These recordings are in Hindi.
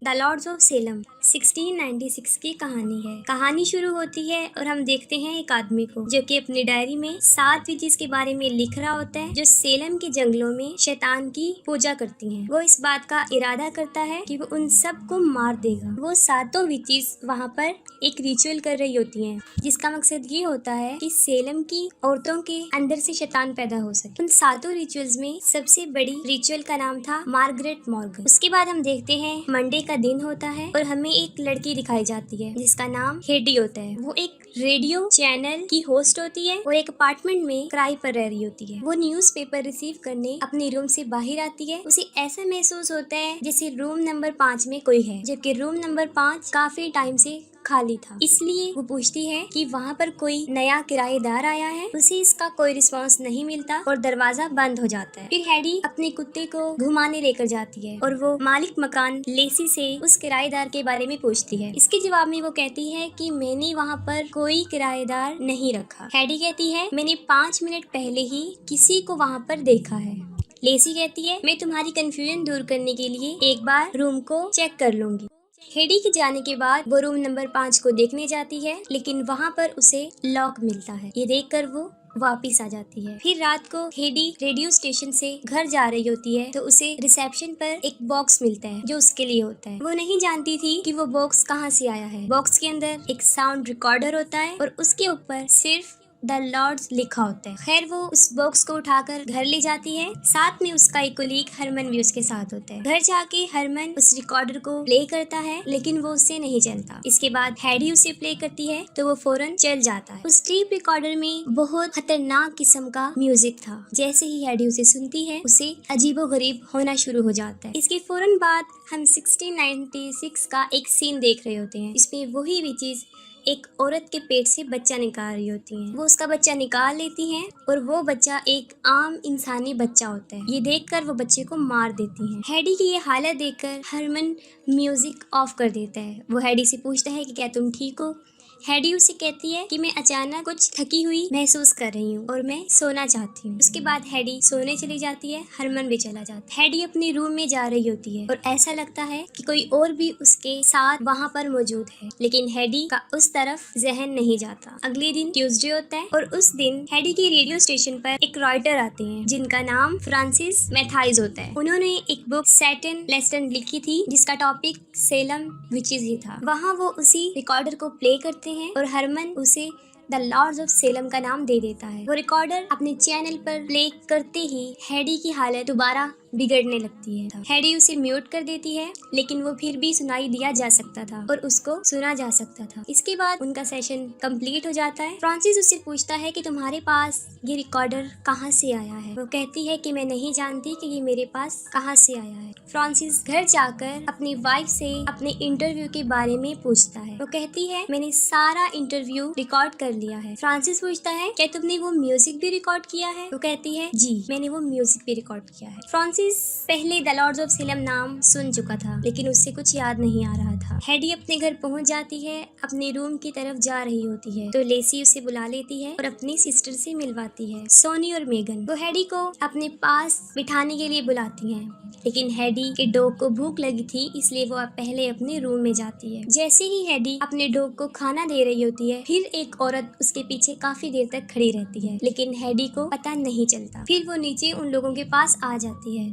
द लॉर्ड्स ऑफ सेलम 1696 की कहानी है। कहानी शुरू होती है और हम देखते हैं एक आदमी को जो कि अपनी डायरी में 7 विचेस के बारे में लिख रहा होता है जो सेलम के जंगलों में शैतान की पूजा करती हैं। वो इस बात का इरादा करता है कि वो उन सब को मार देगा। वो 7 विचेस वहाँ पर एक रिचुअल कर रही होती हैं जिसका मकसद ये होता है कि सेलम की औरतों के अंदर से शैतान पैदा हो सके। उन 7 रिचुअल्स में सबसे बड़ी रिचुअल का नाम था मार्गरेट मॉर्गन। उसके बाद हम देखते हैं मंडे का दिन होता है और हमें एक लड़की दिखाई जाती है जिसका नाम हेडी होता है। वो एक रेडियो चैनल की होस्ट होती है और एक अपार्टमेंट में किराए पर रह रही होती है। वो न्यूज़पेपर रिसीव करने अपने रूम से बाहर आती है। उसे ऐसा महसूस होता है जैसे रूम नंबर 5 में कोई है, जबकि रूम नंबर 5 काफी टाइम से खाली था। इसलिए वो पूछती है कि वहाँ पर कोई नया किराएदार आया है। उसे इसका कोई रिस्पांस नहीं मिलता और दरवाजा बंद हो जाता है। फिर हैडी अपने कुत्ते को घुमाने लेकर जाती है और वो मालिक मकान लेसी से उस किराएदार के बारे में पूछती है। इसके जवाब में वो कहती है कि मैंने वहाँ पर कोई किराएदार नहीं रखा। हैडी कहती है मैंने 5 मिनट पहले ही किसी को वहाँ पर देखा है। लेसी कहती है मैं तुम्हारी कंफ्यूजन दूर करने के लिए एक बार रूम को चेक कर लूंगी। हेडी के जाने के बाद वो रूम नंबर 5 को देखने जाती है, लेकिन वहाँ पर उसे लॉक मिलता है। ये देखकर वो वापिस आ जाती है। फिर रात को हेडी रेडियो स्टेशन से घर जा रही होती है तो उसे रिसेप्शन पर एक बॉक्स मिलता है जो उसके लिए होता है। वो नहीं जानती थी कि वो बॉक्स कहाँ से आया है। बॉक्स के अंदर एक साउंड रिकॉर्डर होता है और उसके ऊपर सिर्फ द लॉर्ड्स लिखा होता है। खैर वो उस बॉक्स को उठाकर घर ले जाती है। साथ में उसका एक कोलीग हरमन भी उसके साथ होता है। घर जाके हरमन उस रिकॉर्डर को प्ले करता है लेकिन वो उससे नहीं चलता। इसके बाद हैडी उसे प्ले करती है तो वो फौरन चल जाता है। उस टेप रिकॉर्डर में बहुत खतरनाक किस्म का म्यूजिक था। जैसे ही हैडी उसे सुनती है उसे अजीबोगरीब होना शुरू हो जाता है। इसके फौरन बाद हम 1696 का एक सीन देख रहे होते हैं। इसमें वही भी चीज एक औरत के पेट से बच्चा निकाल रही होती है। वो उसका बच्चा निकाल लेती हैं और वो बच्चा एक आम इंसानी बच्चा होता है। ये देखकर वो बच्चे को मार देती हैं। हैडी की ये हालत देखकर हरमन म्यूजिक ऑफ कर देता है। वो हैडी से पूछता है कि क्या तुम ठीक हो। हैडी उसे कहती है कि मैं अचानक कुछ थकी हुई महसूस कर रही हूँ और मैं सोना चाहती हूँ। उसके बाद हैडी सोने चली जाती है। हरमन भी चला जाता है। हैडी अपने रूम में जा रही होती है और ऐसा लगता है कि कोई और भी उसके साथ वहाँ पर मौजूद है, लेकिन हैडी का उस तरफ जहन नहीं जाता। अगले दिन ट्यूसडे होता है और उस दिन हैडी के रेडियो स्टेशन पर एक राइटर आते हैं जिनका नाम फ्रांसिस मैथाइज होता है। उन्होंने एक बुक सैटन लेस्टन लिखी थी जिसका टॉपिक सेलम विचेस ही था। वहाँ वो उसी रिकॉर्डर को प्ले करते हैं और हरमन उसे द लॉर्ड्स ऑफ सेलम का नाम दे देता है। वो रिकॉर्डर अपने चैनल पर प्ले करते ही हैडी की हालत दोबारा बिगड़ने लगती है। हैडी उसे म्यूट कर देती है लेकिन वो फिर भी सुनाई दिया जा सकता था और उसको सुना जा सकता था। इसके बाद उनका सेशन कंप्लीट हो जाता है। फ्रांसिस उससे पूछता है कि तुम्हारे पास ये रिकॉर्डर कहाँ से आया है। वो कहती है कि मैं नहीं जानती कि ये मेरे पास कहाँ से आया है। फ्रांसिस घर जाकर अपनी वाइफ से अपने इंटरव्यू के बारे में पूछता है। वो कहती है मैंने सारा इंटरव्यू रिकॉर्ड कर लिया है। फ्रांसिस पूछता है क्या तुमने वो म्यूजिक भी रिकॉर्ड किया है। वो कहती है जी मैंने वो म्यूजिक भी रिकॉर्ड किया है। फ्रांसिस पहले द लॉर्ड्स ऑफ सेलम नाम सुन चुका था लेकिन उससे कुछ याद नहीं आ रहा था। हैडी अपने घर पहुंच जाती है, अपने रूम की तरफ जा रही होती है तो लेसी उसे बुला लेती है और अपनी सिस्टर से मिलवाती है, सोनी और मेगन। वो हैडी को अपने पास बिठाने के लिए बुलाती हैं लेकिन हैडी के डॉग को भूख लगी थी इसलिए वो पहले अपने रूम में जाती है। जैसे ही हैडी अपने डॉग को खाना दे रही होती है फिर एक औरत उसके पीछे काफी देर तक खड़ी रहती है लेकिन हैडी को पता नहीं चलता। फिर वो नीचे उन लोगों के पास आ जाती है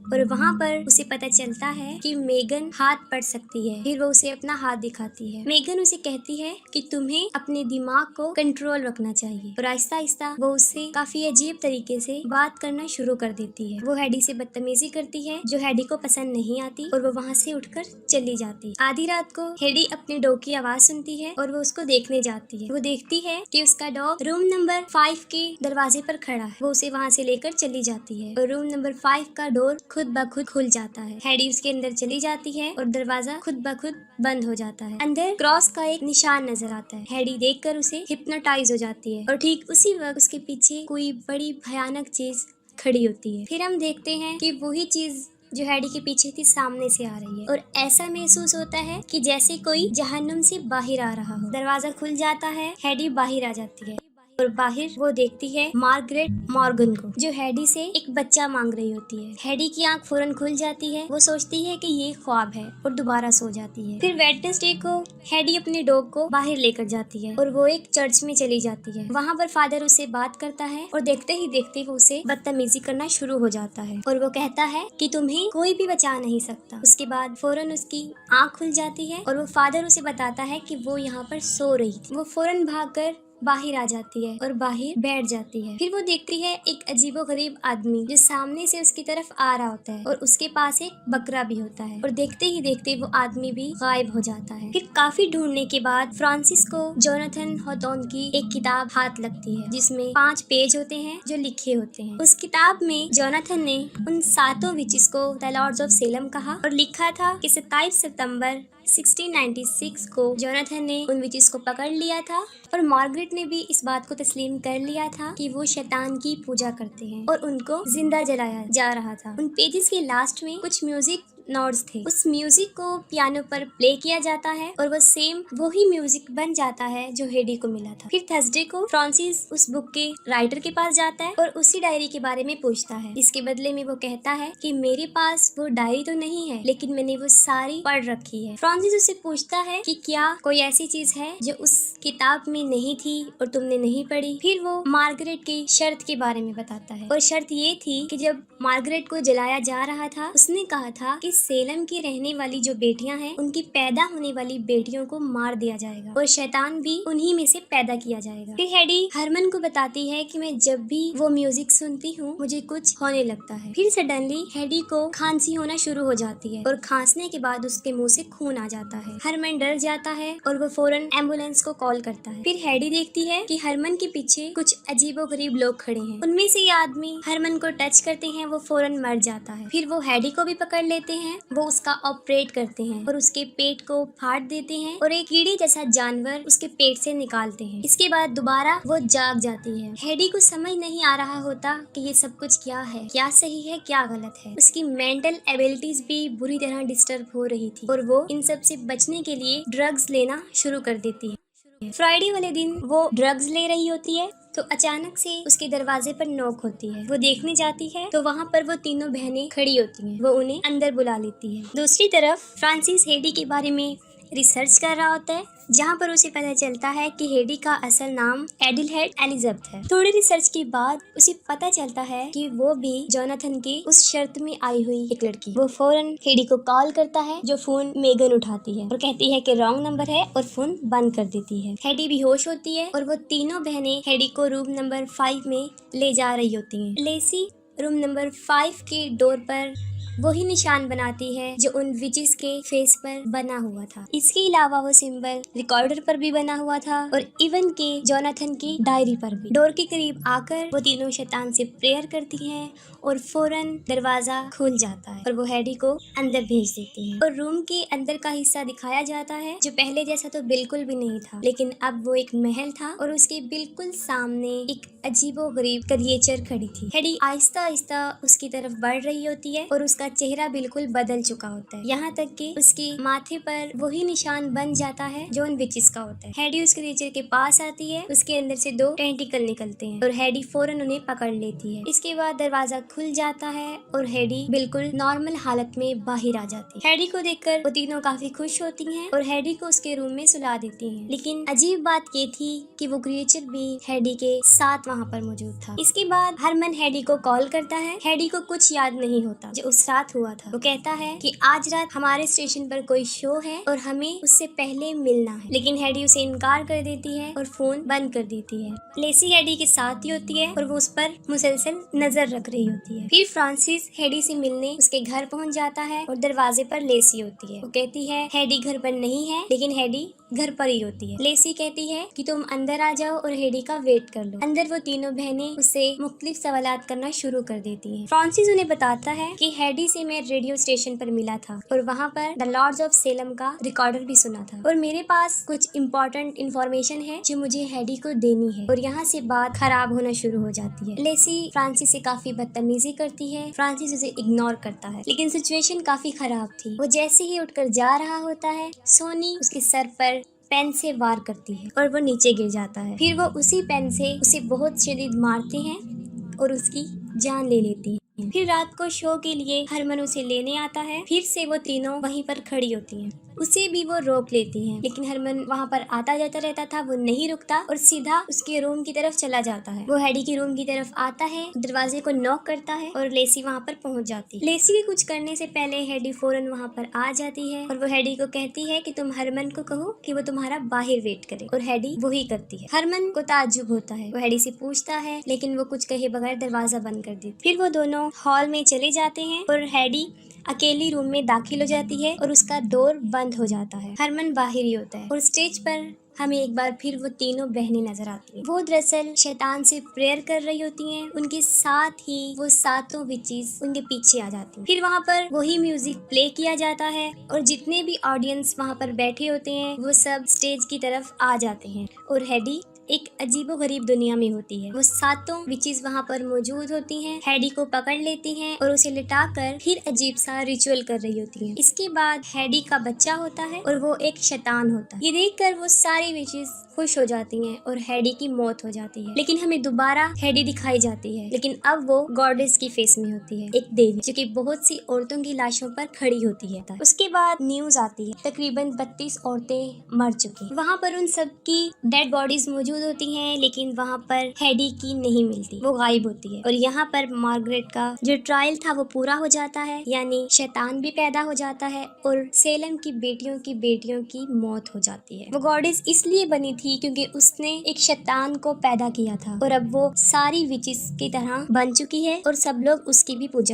और वहाँ पर उसे पता चलता है कि मेगन हाथ पढ़ सकती है। फिर वो उसे अपना हाथ दिखाती है। मेगन उसे कहती है कि तुम्हें अपने दिमाग को कंट्रोल रखना चाहिए और आहिस्ता आहिस्ता वो उससे काफी अजीब तरीके से बात करना शुरू कर देती है। वो हैडी से बदतमीजी करती है जो हैडी को पसंद नहीं आती और वो वहाँ से उठकर चली जाती है। आधी रात को हैडी अपने डॉग की आवाज सुनती है और वो उसको देखने जाती है। वो देखती है कि उसका डॉग रूम नंबर 5 के दरवाजे पर खड़ा है। वो उसे वहाँ से लेकर चली जाती है और रूम नंबर 5 का डोर खुद ब खुद खुल जाता है। हैडी उसके अंदर चली जाती है और दरवाजा खुद ब खुद बंद हो जाता है। अंदर क्रॉस का एक निशान नजर आता है। हैडी देखकर उसे हिप्नोटाइज हो जाती है और ठीक उसी वक्त उसके पीछे कोई बड़ी भयानक चीज खड़ी होती है। फिर हम देखते हैं कि वही चीज जो हैडी के पीछे थी सामने से आ रही है और ऐसा महसूस होता है कि जैसे कोई जहन्नुम से बाहर आ रहा हो। दरवाजा खुल जाता है, हैडी बाहर आ जाती है। और बाहर वो देखती है मार्गरेट मॉर्गन को, जो हेडी से एक बच्चा मांग रही होती है। हेडी की आंख फौरन खुल जाती है, वो सोचती है कि ये ख्वाब है और दोबारा सो जाती है। फिर वेडनेसडे को हेडी अपने डॉग को बाहर लेकर जाती है और वो एक चर्च में चली जाती है। वहाँ पर फादर उससे बात करता है और देखते ही देखते वो उसे बदतमीजी करना शुरू हो जाता है और वो कहता है कि तुम्हें कोई भी बचा नहीं सकता। उसके बाद फौरन उसकी आंख खुल जाती है और वो फादर उसे बताता है कि वो यहाँ पर सो रही थी। वो फौरन भागकर बाहर आ जाती है और बाहर बैठ जाती है। फिर वो देखती है एक अजीबोगरीब आदमी जो सामने से उसकी तरफ आ रहा होता है और उसके पास एक बकरा भी होता है और देखते ही देखते वो आदमी भी गायब हो जाता है। फिर काफी ढूंढने के बाद फ्रांसिस को जोनाथन हॉथॉर्न की एक किताब हाथ लगती है जिसमें 5 पेज होते हैं जो लिखे होते हैं। उस किताब में जोनाथन ने उन 7 विचेस को द लॉर्ड्स ऑफ सेलम कहा और लिखा था कि 27 सितंबर 1696 को जोनाथन ने उन विचेस को पकड़ लिया था और मार्गरेट ने भी इस बात को तस्लीम कर लिया था कि वो शैतान की पूजा करते हैं और उनको जिंदा जलाया जा रहा था। उन पेजेस के लास्ट में कुछ म्यूजिक नोट्स थे। उस म्यूजिक को पियानो पर प्ले किया जाता है और वो सेम वही म्यूजिक बन जाता है जो हेडी को मिला था। फिर थर्सडे को फ्रांसिस उस बुक के राइटर के पास जाता है और उसी डायरी के बारे में पूछता है। इसके बदले में वो कहता है कि मेरे पास वो डायरी तो नहीं है लेकिन मैंने वो सारी पढ़ रखी है। फ्रांसिस उससे पूछता है कि क्या कोई ऐसी चीज है जो उस किताब में नहीं थी और तुमने नहीं पढ़ी। फिर वो मार्गरेट की शर्त के बारे में बताता है और शर्त ये थी कि जब मार्गरेट को जलाया जा रहा था उसने कहा था कि सेलम की रहने वाली जो बेटियां हैं उनकी पैदा होने वाली बेटियों को मार दिया जाएगा और शैतान भी उन्हीं में से पैदा किया जाएगा। फिर हेडी हरमन को बताती है कि मैं जब भी वो म्यूजिक सुनती हूँ मुझे कुछ होने लगता है। फिर सडनली हेडी को खांसी होना शुरू हो जाती है और खांसने के बाद उसके मुंह से खून आ जाता है। हरमन डर जाता है और वो फौरन एम्बुलेंस को कॉल करता है। फिर हेडी देखती है कि हरमन के पीछे कुछ अजीबोगरीब लोग खड़े हैं। उनमें से ये आदमी हरमन को टच करते हैं, वो फौरन मर जाता है। फिर वो हेडी को भी पकड़ लेते हैं, वो उसका ऑपरेट करते हैं और उसके पेट को फाड़ देते हैं और एक कीड़े जैसा जानवर उसके पेट से निकालते हैं। इसके बाद दोबारा वो जाग जाती है। हेडी को समझ नहीं आ रहा होता कि ये सब कुछ क्या है, क्या सही है क्या गलत है। उसकी मेंटल एबिलिटीज भी बुरी तरह डिस्टर्ब हो रही थी और वो इन सब से बचने के लिए ड्रग्स लेना शुरू कर देती है। फ्राइडे वाले दिन वो ड्रग्स ले रही होती है तो अचानक से उसके दरवाजे पर नॉक होती है। वो देखने जाती है तो वहाँ पर वो तीनों बहनें खड़ी होती हैं। वो उन्हें अंदर बुला लेती है। दूसरी तरफ फ्रांसिस हेडी के बारे में रिसर्च कर रहा होता है जहाँ पर उसे पता चलता है कि हेडी का असल नाम एडिलहेड एलिजाबेथ है। थोड़ी रिसर्च के बाद उसे पता चलता है कि वो भी जोनाथन की उस शर्त में आई हुई एक लड़की। वो फौरन हेडी को कॉल करता है जो फोन मेगन उठाती है और कहती है कि रॉन्ग नंबर है और फोन बंद कर देती है। हेडी बेहोश होती है और वो तीनों बहनें हेडी को रूम नंबर 5 में ले जा रही होती हैं। लेसी रूम नंबर 5 के डोर पर वही निशान बनाती है जो उन विचेस के फेस पर बना हुआ था। इसके अलावा वो सिंबल रिकॉर्डर पर भी बना हुआ था और इवन के जोनाथन की डायरी पर भी। डोर के करीब आकर वो तीनों शैतान से प्रेयर करती हैं और फौरन दरवाजा खुल जाता है और वो हेडी को अंदर भेज देती है और रूम के अंदर का हिस्सा दिखाया जाता है जो पहले जैसा तो बिल्कुल भी नहीं था, लेकिन अब वो एक महल था और उसके बिल्कुल सामने एक अजीबोगरीब क्रिएचर खड़ी थी। हेडी आहिस्ता आहिस्ता उसकी तरफ बढ़ रही होती है और उसका चेहरा बिल्कुल बदल चुका होता है, यहाँ तक कि उसके माथे पर वही निशान बन जाता है जो उन विचेस का होता है। हेडी उस क्रिएचर के पास आती है, उसके अंदर से 2 टेंटिकल निकलते हैं और हेडी फौरन उन्हें पकड़ लेती है। इसके बाद दरवाजा खुल जाता है और हेडी बिल्कुल नॉर्मल हालत में बाहर आ जाती है। हेडी को देखकर वो तीनों काफी खुश होती हैं और हेडी को उसके रूम में सुला देती हैं। लेकिन अजीब बात ये थी कि वो क्रिएचर भी हेडी के साथ वहाँ पर मौजूद था। इसके बाद हरमन हेडी को कॉल करता है। हेडी को कुछ याद नहीं होता जो उस रात हुआ था। वो कहता है कि आज रात हमारे स्टेशन पर कोई शो है और हमें उससे पहले मिलना है, लेकिन हेडी उसे इनकार कर देती है और फोन बंद कर देती है। लेसी हेडी के साथ ही होती है और वो उस पर मुसलसल नजर रख रही होती है। फिर फ्रांसिस हेडी से मिलने उसके घर पहुंच जाता है और दरवाजे पर लेसी होती है। वो कहती है हेडी घर पर नहीं है, लेकिन हेडी घर पर ही होती है। लेसी कहती है कि तुम अंदर आ जाओ और हेडी का वेट कर लो। अंदर वो तीनों बहनें उससे मुख्तलिफ सवालात करना शुरू कर देती हैं। फ्रांसिस उन्हें बताता है कि हेडी से मैं रेडियो स्टेशन पर मिला था और वहाँ पर द लॉर्ड्स ऑफ सेलम का रिकॉर्डर भी सुना था और मेरे पास कुछ इम्पोर्टेंट इन्फॉर्मेशन है जो मुझे हेडी को देनी है। और यहाँ से बात खराब होना शुरू हो जाती है। लेसी फ्रांसिस से काफी बदतमीजी करती है। फ्रांसिस उसे इग्नोर करता है, लेकिन सिचुएशन काफी खराब थी। वो जैसे ही उठकर जा रहा होता है, सोनी उसके सर पर पेन से वार करती है और वो नीचे गिर जाता है। फिर वो उसी पेन से उसे बहुत शदीद मारते हैं और उसकी जान ले लेती है। फिर रात को शो के लिए हरमन उसे लेने आता है। फिर से वो तीनों वहीं पर खड़ी होती हैं। उसे भी वो रोक लेती हैं, लेकिन हरमन वहाँ पर आता जाता रहता था। वो नहीं रुकता और सीधा उसके रूम की तरफ चला जाता है। वो हैडी के रूम की तरफ आता है, दरवाजे को नॉक करता है और लेसी वहाँ पर पहुँच जाती है। लेसी के कुछ करने से पहले हैडी फौरन वहाँ पर आ जाती है और वो हैडी को कहती है कि तुम हरमन को कहो कि वो तुम्हारा बाहर वेट करे, और हैडी वही करती है। हरमन को ताज्जुब होता है। वो हैडी से पूछता है, लेकिन वो कुछ कहे बगैर दरवाजा बंद कर देती। फिर वो दोनों हॉल में चले जाते हैं और हैडी अकेली रूम में दाखिल हो जाती है और उसका डोर बंद हो जाता है। हरमन बाहर ही होता है और स्टेज पर हमें एक बार फिर वो तीनों बहनें नजर आती हैं। वो दरअसल शैतान से प्रेयर कर रही होती हैं। उनके साथ ही वो सातों विचेस उनके पीछे आ जाती हैं। फिर वहाँ पर वही म्यूजिक प्ले किया जाता है और जितने भी ऑडियंस वहाँ पर बैठे होते हैं वो सब स्टेज की तरफ आ जाते हैं और हैडी एक अजीबोगरीब दुनिया में होती है। वो सातों विचेस वहाँ पर मौजूद होती हैं, हैडी को पकड़ लेती हैं और उसे लिटाकर फिर अजीब सा रिचुअल कर रही होती हैं। इसके बाद हैडी का बच्चा होता है और वो एक शैतान होता है। ये देखकर वो सारी विचेस खुश हो जाती हैं और हैडी की मौत हो जाती है। लेकिन हमें दोबारा हैडी दिखाई जाती है, लेकिन अब वो गॉडेस की फेस में होती है, एक देवी जो कि बहुत सी औरतों की लाशों पर खड़ी होती है। उसके बाद न्यूज आती है, तकरीबन 32 औरतें मर चुकी। वहाँ पर उन सब की डेड बॉडीज मौजूद होती हैं, लेकिन वहाँ पर हैडी की नहीं मिलती, वो गायब होती है। और यहाँ पर मार्गरेट का जो ट्रायल था वो पूरा हो जाता है, यानी शैतान भी पैदा हो जाता है और सेलम की बेटियों की मौत हो जाती है। वो गॉडेस इसलिए बनी थी क्योंकि उसने एक शैतान को पैदा किया था और अब वो सारी विचेस की तरह बन चुकी है और सब लोग उसकी भी पूजा